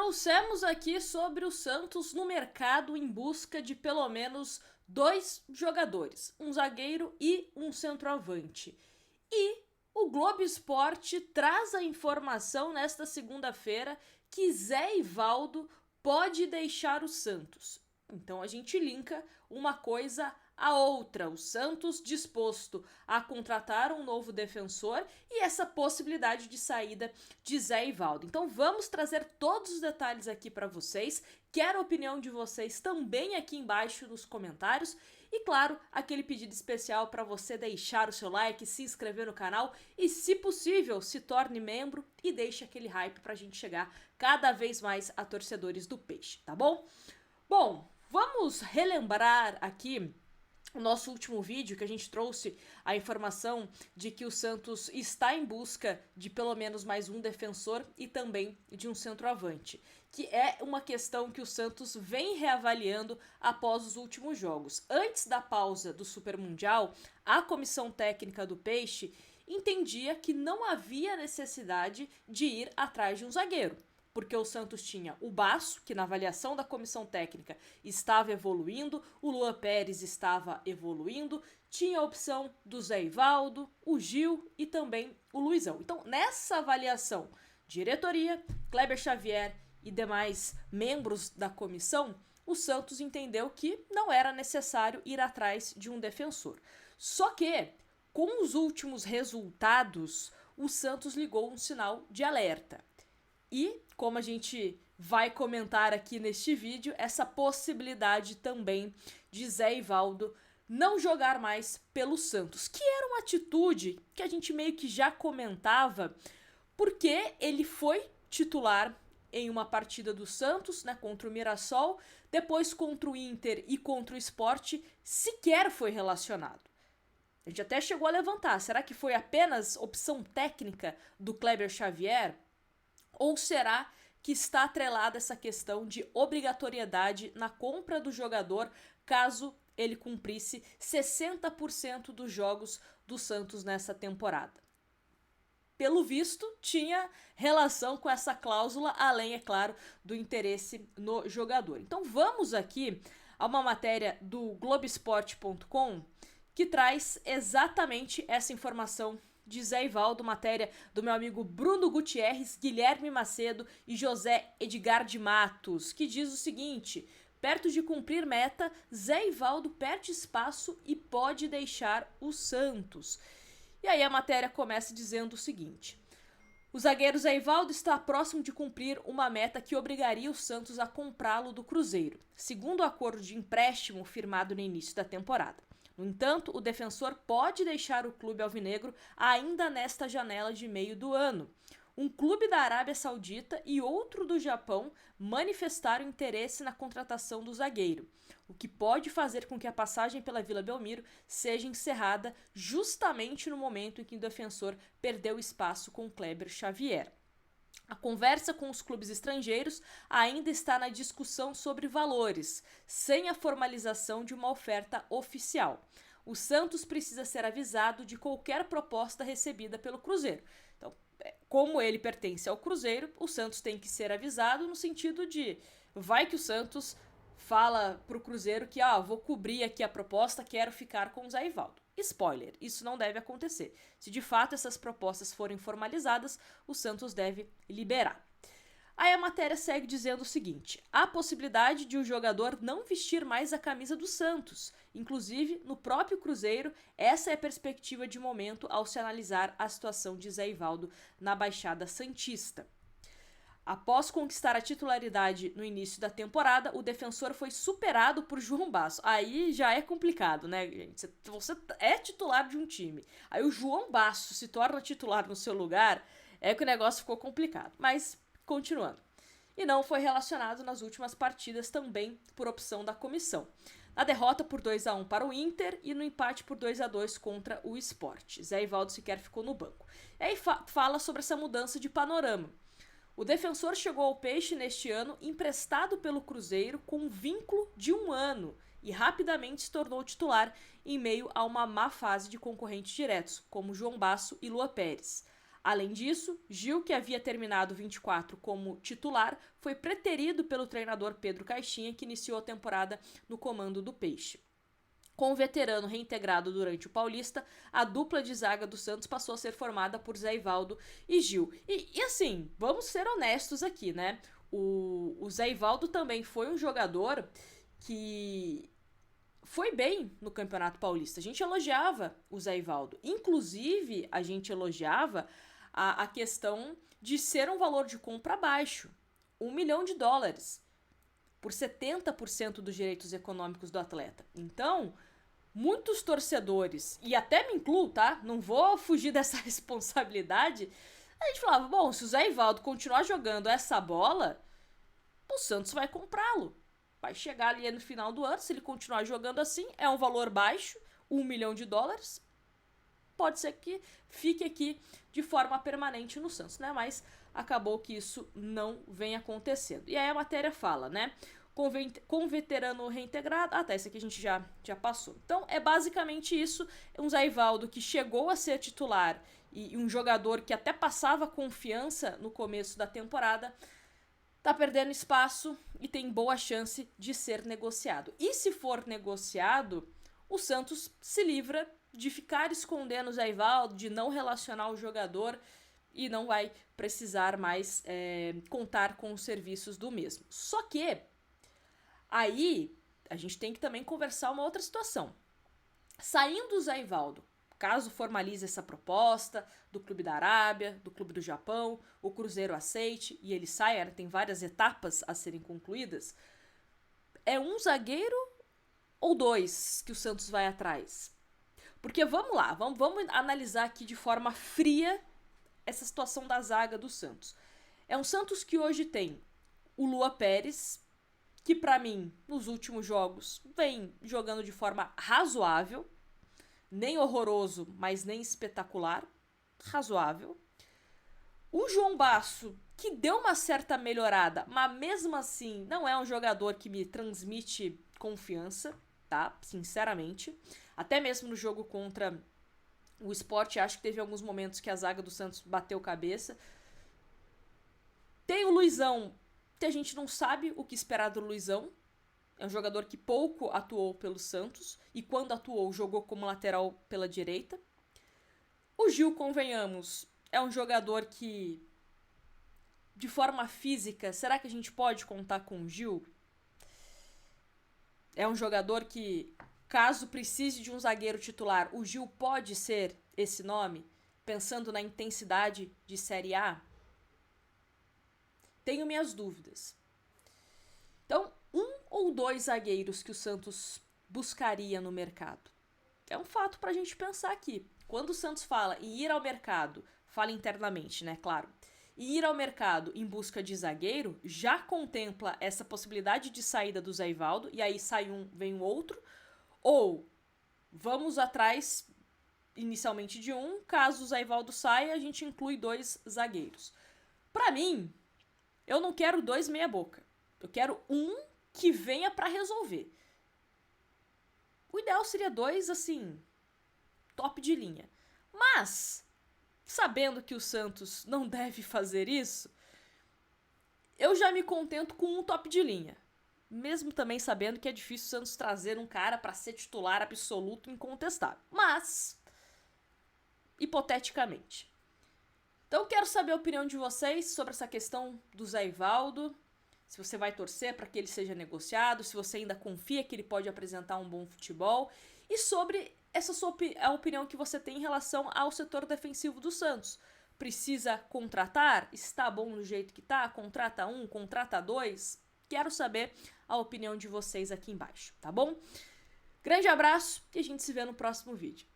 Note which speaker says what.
Speaker 1: Trouxemos aqui sobre o Santos no mercado em busca de pelo menos 2 jogadores, um zagueiro e um centroavante. E o Globo Esporte traz a informação nesta segunda-feira que Zé Ivaldo pode deixar o Santos. Então a gente linka uma coisa a outra, o Santos disposto a contratar um novo defensor e essa possibilidade de saída de Zé Ivaldo. Então vamos trazer todos os detalhes aqui para vocês, quero a opinião de vocês também aqui embaixo nos comentários e claro, aquele pedido especial para você deixar o seu like, se inscrever no canal e se possível se torne membro e deixe aquele hype para a gente chegar cada vez mais a torcedores do Peixe, tá bom? Bom, vamos relembrar aqui o nosso último vídeo, que a gente trouxe a informação de que o Santos está em busca de pelo menos mais um defensor e também de um centroavante, que é uma questão que o Santos vem reavaliando após os últimos jogos. Antes da pausa do Super Mundial, a comissão técnica do Peixe entendia que não havia necessidade de ir atrás de um zagueiro, porque o Santos tinha o Basso, que na avaliação da comissão técnica estava evoluindo, o Luan Pérez estava evoluindo, tinha a opção do Zé Ivaldo, o Gil e também o Luizão. Então, nessa avaliação, diretoria, Kleber Xavier e demais membros da comissão, o Santos entendeu que não era necessário ir atrás de um defensor. Só que, com os últimos resultados, o Santos ligou um sinal de alerta. E, como a gente vai comentar aqui neste vídeo, essa possibilidade também de Zé Ivaldo não jogar mais pelo Santos, que era uma atitude que a gente meio que já comentava, porque ele foi titular em uma partida do Santos, né, contra o Mirassol, depois contra o Inter e contra o Sport, sequer foi relacionado. A gente até chegou a levantar, será que foi apenas opção técnica do Kleber Xavier? Ou será que está atrelada essa questão de obrigatoriedade na compra do jogador caso ele cumprisse 60% dos jogos do Santos nessa temporada? Pelo visto, tinha relação com essa cláusula, além, é claro, do interesse no jogador. Então vamos aqui a uma matéria do Globesport.com que traz exatamente essa informação de Zé Ivaldo, matéria do meu amigo Bruno Gutierrez, Guilherme Macedo e José Edgar de Matos, que diz o seguinte: perto de cumprir meta, Zé Ivaldo perde espaço e pode deixar o Santos. E aí a matéria começa dizendo o seguinte: o zagueiro Zé Ivaldo está próximo de cumprir uma meta que obrigaria o Santos a comprá-lo do Cruzeiro, segundo o acordo de empréstimo firmado no início da temporada. No entanto, o defensor pode deixar o clube alvinegro ainda nesta janela de meio do ano. Um clube da Arábia Saudita e outro do Japão manifestaram interesse na contratação do zagueiro, o que pode fazer com que a passagem pela Vila Belmiro seja encerrada justamente no momento em que o defensor perdeu espaço com Kleber Xavier. A conversa com os clubes estrangeiros ainda está na discussão sobre valores, sem a formalização de uma oferta oficial. O Santos precisa ser avisado de qualquer proposta recebida pelo Cruzeiro. Então, como ele pertence ao Cruzeiro, o Santos tem que ser avisado no sentido de, vai que o Santos fala pro Cruzeiro que, vou cobrir aqui a proposta, quero ficar com o Zé Ivaldo. Spoiler, isso não deve acontecer. Se de fato essas propostas forem formalizadas, o Santos deve liberar. Aí a matéria segue dizendo o seguinte: há a possibilidade de o jogador não vestir mais a camisa do Santos. Inclusive, no próprio Cruzeiro, essa é a perspectiva de momento ao se analisar a situação de Zé Ivaldo na Baixada Santista. Após conquistar a titularidade no início da temporada, o defensor foi superado por João Basso. Aí já é complicado, né, gente? Você é titular de um time, aí o João Basso se torna titular no seu lugar, é que o negócio ficou complicado. Mas, continuando. E não foi relacionado nas últimas partidas também por opção da comissão. Na derrota por 2-1 para o Inter e no empate por 2-2 contra o Sport. Zé Ivaldo sequer ficou no banco. E aí fala sobre essa mudança de panorama. O defensor chegou ao Peixe neste ano emprestado pelo Cruzeiro com um vínculo de 1 ano e rapidamente se tornou titular em meio a uma má fase de concorrentes diretos, como João Basso e Luan Pérez. Além disso, Gil, que havia terminado 24 como titular, foi preterido pelo treinador Pedro Caixinha, que iniciou a temporada no comando do Peixe. Com o veterano reintegrado durante o Paulista, a dupla de zaga do Santos passou a ser formada por Zé Ivaldo e Gil. E assim, vamos ser honestos aqui, né? O Zé Ivaldo também foi um jogador que foi bem no Campeonato Paulista. A gente elogiava o Zé Ivaldo. Inclusive, a gente elogiava a questão de ser um valor de compra baixo. $1 milhão por 70% dos direitos econômicos do atleta. Então, muitos torcedores, e até me incluo, tá? Não vou fugir dessa responsabilidade. A gente falava, bom, se o Zé Ivaldo continuar jogando essa bola, o Santos vai comprá-lo. Vai chegar ali no final do ano, se ele continuar jogando assim, é um valor baixo, $1 milhão. Pode ser que fique aqui de forma permanente no Santos, né? Mas acabou que isso não vem acontecendo. E aí a matéria fala, né? Com veterano reintegrado. Ah, tá, esse aqui a gente já passou. Então, é basicamente isso. Um Zé Ivaldo que chegou a ser titular e um jogador que até passava confiança no começo da temporada, tá perdendo espaço e tem boa chance de ser negociado. E se for negociado, o Santos se livra de ficar escondendo o Zé Ivaldo, de não relacionar o jogador e não vai precisar mais contar com os serviços do mesmo. Só que aí a gente tem que também conversar uma outra situação. Saindo o Zé Ivaldo, caso formalize essa proposta do Clube da Arábia, do Clube do Japão, o Cruzeiro aceite e ele saia, tem várias etapas a serem concluídas, é um zagueiro ou dois que o Santos vai atrás? Porque vamos lá, vamos analisar aqui de forma fria essa situação da zaga do Santos. É um Santos que hoje tem o Lua Pérez, que pra mim, nos últimos jogos, vem jogando de forma razoável, nem horroroso, mas nem espetacular, razoável. O João Basso, que deu uma certa melhorada, mas mesmo assim não é um jogador que me transmite confiança, tá? Sinceramente. Até mesmo no jogo contra o Sport, acho que teve alguns momentos que a zaga do Santos bateu cabeça. Tem o Luizão, que a gente não sabe o que esperar do Luizão. É um jogador que pouco atuou pelo Santos e quando atuou, jogou como lateral pela direita. O Gil, convenhamos, é um jogador que, de forma física, será que a gente pode contar com o Gil? É um jogador que, caso precise de um zagueiro titular, o Gil pode ser esse nome, pensando na intensidade de Série A? Tenho minhas dúvidas. Então, um ou dois zagueiros que o Santos buscaria no mercado? É um fato pra gente pensar aqui. Quando o Santos fala em ir ao mercado, fala internamente, né, claro, e ir ao mercado em busca de zagueiro, já contempla essa possibilidade de saída do Zé Ivaldo, e aí sai um, vem o outro, ou vamos atrás inicialmente de um, caso o Zé Ivaldo saia, a gente inclui dois zagueiros. Pra mim, eu não quero dois meia boca. Eu quero um que venha pra resolver. O ideal seria dois, assim, top de linha. Mas, sabendo que o Santos não deve fazer isso, eu já me contento com um top de linha. Mesmo também sabendo que é difícil o Santos trazer um cara pra ser titular absoluto incontestável. Mas, hipoteticamente. Então, quero saber a opinião de vocês sobre essa questão do Zé Ivaldo. Se você vai torcer para que ele seja negociado, se você ainda confia que ele pode apresentar um bom futebol. E sobre essa a opinião que você tem em relação ao setor defensivo do Santos. Precisa contratar? Está bom do jeito que está? Contrata um, contrata dois? Quero saber a opinião de vocês aqui embaixo, tá bom? Grande abraço e a gente se vê no próximo vídeo.